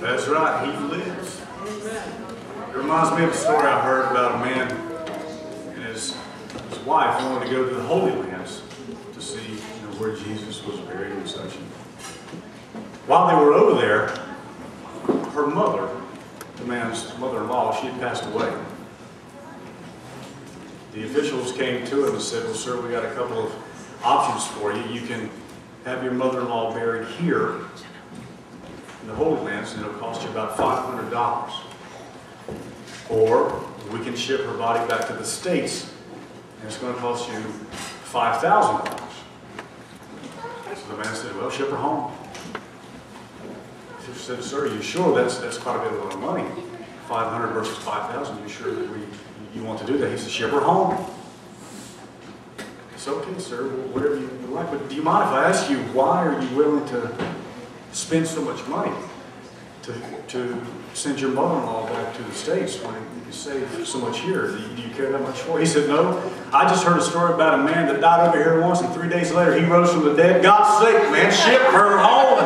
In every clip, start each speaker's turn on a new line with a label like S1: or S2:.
S1: That's right, he lives. It reminds me of a story I heard about a man and his wife wanted to go to the Holy Lands to see where Jesus was buried and such. While they were over there, her mother, the man's mother-in-law, she had passed away. The officials came to him and said, well, sir, we got a couple of options for you. You can have your mother-in-law buried here in the Holy Lands, and it'll cost you about $500. Or we can ship her body back to the States, and it's going to cost you $5,000. So the man said, well, ship her home. She said, sir, are you sure? That's quite a bit of money. 500 versus 5,000. You sure that you want to do that? He said, ship her home. It's okay, sir, whatever you like. But do you mind if I ask you, why are you willing to spend so much money to send your mother-in-law back to the States when you can save so much here? Do you care that much for it? He said, no. I just heard a story about a man that died over here once, and 3 days later he rose from the dead. God's sake, man, ship her home.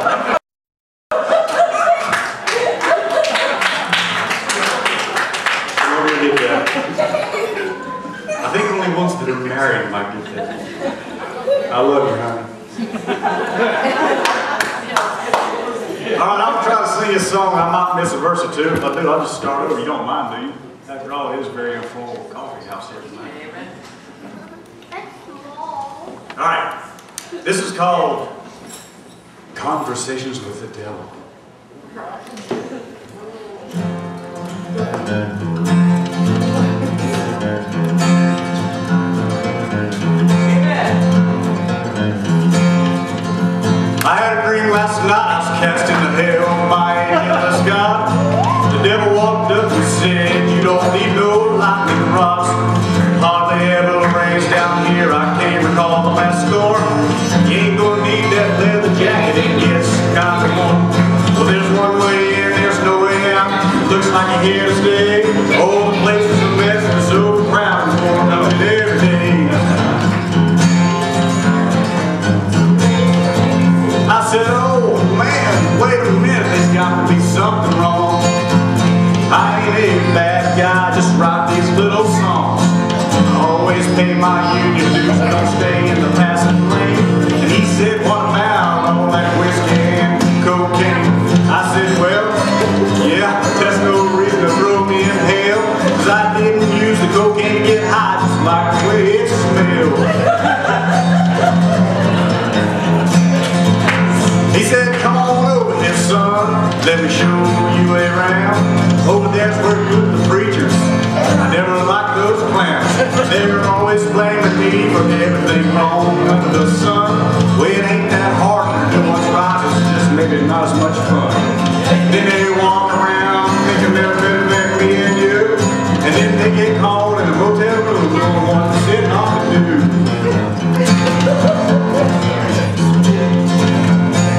S1: I think only ones that are married might get that. I love you, honey. All right, I'm trying to sing a song. I might miss a verse or two. If I do, I'll just start over. You don't mind, do you? After all, it is very informal coffee house here tonight. All right, this is called Conversations with the Devil. I had a dream last night, I was cast into hell by angels of God. The devil walked up and said, you don't need no lightning rods. Hardly ever rains down here, I can't recall the last storm. You ain't gonna need that leather jacket, and yes, kind of warm. Well, there's one way in, there's no way out. Looks like you're here to stay. Oh, the place is a mess, it's overcrowded, more than every day. I said, oh man, wait a minute, there's got to be something wrong. I ain't a bad guy, just write these little songs. I always pay my union dues and don't stay in the passing lane. And he said, what about all that whiskey and cocaine? I said, well, yeah, that's no reason to throw me in hell, cause I didn't use the cocaine to get high, just like the way it smells. He said, come on over here, son, let me show you around. Over there's where good the preachers. I never liked those clowns. They were always blaming me for everything wrong under the sun. Well, it ain't that hard to do what's right, it's just maybe not as much fun. Then they walk around thinking they're better than me and you, and then they get called in a motel room on what they're sitting off to do.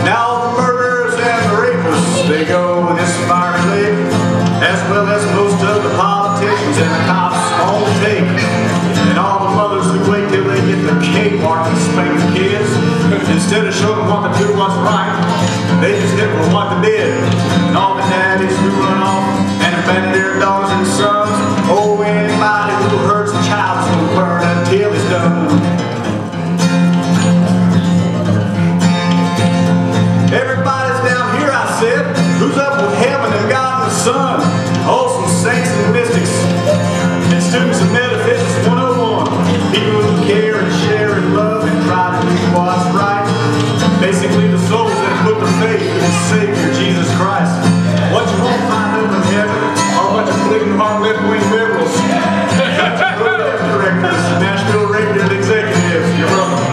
S1: Now the murderers and the rapists, they go in this fiery lake, as well as most of the politicians and the cops on the tape. And all the mothers who wait till they get the K-mark and spank the kids, instead of showing what to do, what's right, they just hit for what they did. And all the daddies who run off and abandon their daughters and sons, oh, anybody who hurts a child is gonna burn until it's done. Everybody's down here, I said. Who's up with heaven and God and the Son? Oh, some saints and mystics and students of metaphysics 101. People who care and share and love and try to do what's right. Basically, the souls that put their faith in the Savior, Jesus Christ. What you won't find up in heaven are a bunch of bleeding heart left-wing liberals. Directors, Nashville radio executives. You're welcome.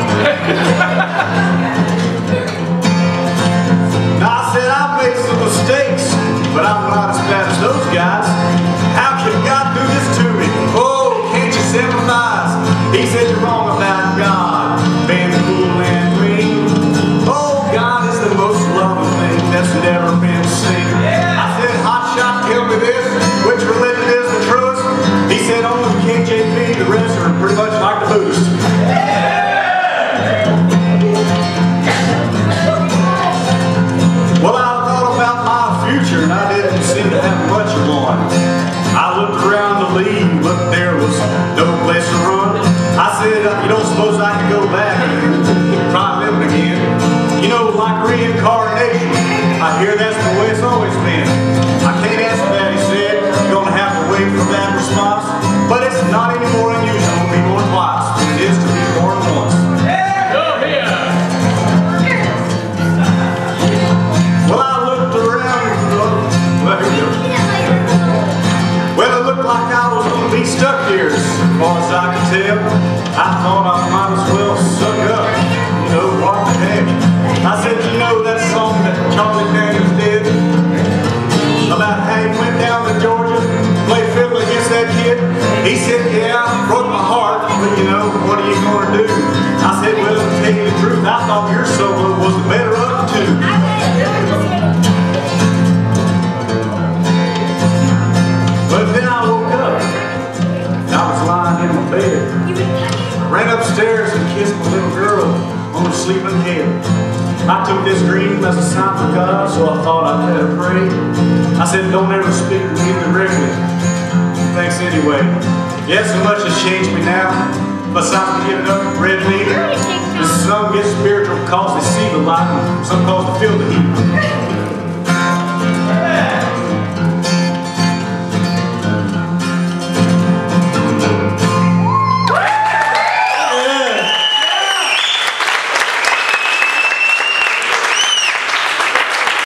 S1: Now, I said I've made some mistakes, but I'm not as bad as those guys. How can God do this to me? Oh, can't you sympathize? He said you're wrong about God being cool and mean. Oh, God is the most loving thing that's ever been seen. I said, hot shot, tell me this, which religion is the truest? He said, only the KJV, the rest are pretty much like the Buddhists. Well, I thought about my future. future, and I didn't seem to have much of one. I looked around to leave, but there was no place to run. I said, you don't suppose I could go back and try living again? You know, like reincarnation, I hear that's the way it's always been. I can't answer that, he said. You're going to have to wait for that response. But it's not any more unusual to be born twice than it is to be born once. Well, I looked around. Well, it looked like I was going to be stuck here as far as I could tell. I thought I might as well suck up. You know, what the heck. I said, you know that song that Charlie Daniels did about how he went down to Georgia, played fiddle against that kid? He said, yeah, broke my heart, but you know, what are you going to do? I said, well, to tell you the truth, I thought your solo was the better of the two. But then I woke up, and I was lying in my bed. I ran upstairs and kissed my little girl on her sleeping head. I took this dream as a sign from God, so I thought I'd better pray. I said, don't ever speak to me directly. Thanks anyway. Yeah, so much has changed me now. Besides me giving up red meat, some get spiritual because they see the light, and some cause they feel the heat.